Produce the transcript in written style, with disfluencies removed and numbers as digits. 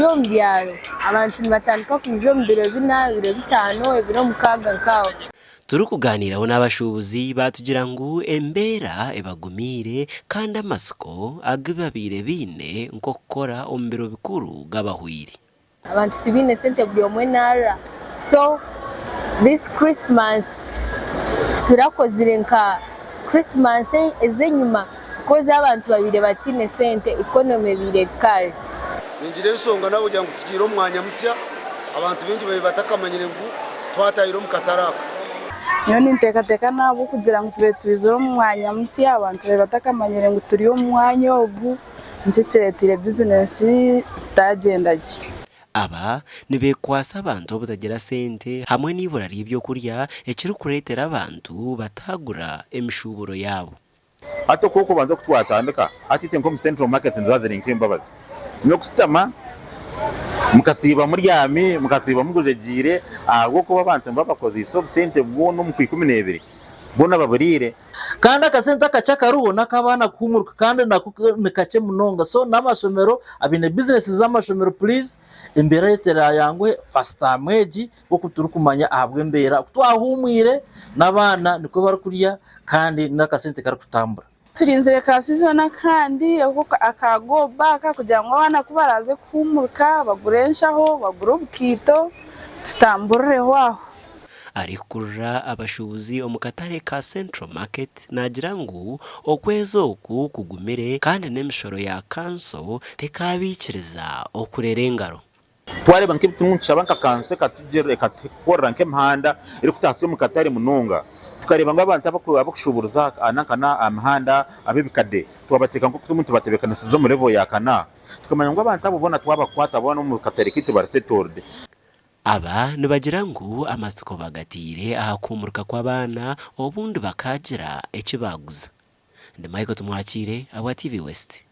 turi mu byaro abantu nibatandika kuja mu biro 4 biro 5 ebiro 6 nkaho turi kuganiraho n'abashuubuzi batugira ngo embera ebagumire kandi amasiko agibabire bine nko gukora ombiro bikuru g'abahwiri abantu tubine sente buri omwe nara so this Christmas turakozire nka Christmas ezenyuma koza abantu babire batine sente economy bire kare ngire songa nabo kugira ngo tugire umwanya musya abantu bengi babe batakamanyire ngo twatayiro mukataraka Nyoni ntekateka nabo kugira ngo tube tubizoro umwanya musya abantu babe batakamanyire ngo turi umwanya ogu ntiseretire business zitagendaje aba nibekwasa abantu butagira sente hamwe n'ibura ry'ibyo kurya ekiri kuretera abantu batagura emishuuburo yabo ato koko banza kutwatandika atite nko mu central market nzazire nk'imbabazi no kusitama mukasiba muryami mukasiba mugujegire ahubwo kuba abantu babakoze iso sente bwo no mu 12 bona baburire kandi akasente akaca karubona kabana kumuruka kandi nakace munonga so n'amasomero abine business z'amasomero please imbere yetera yangwe fasta mweji wo kuturukumanya ahabwe mbera twahumwire n'abana niko barakurya kandi n'akasente karakutambura turinzire ka season kandi akagoba kugira ngo abana kubaraze kumuruka bagurenshaho bagura ubukito tutambureho aho arikurura abashuubuzi omukatare ka Central Market nagira ngo okwezo oku kugumire kandi n'emishoro ya kanso tekabikiriza okurerengaro twareba nk'ibitumuncisha banka kanso katugere katikora nk'emhanda iri kutasiyo mukatare munonga tukareba ngo abantu abakushuburuza anakana amahanda abibikade tubabateka nko kumuntu batebekana sizo mu level yakana tukamanya ngo abantu abubona twabakwata abona mu katare kiti barsetord aba nibagira ngo amasiko bagatire ahakumurika kw'abana obundi bakagira ekibaguza ndi Michael tumwakire aba TV West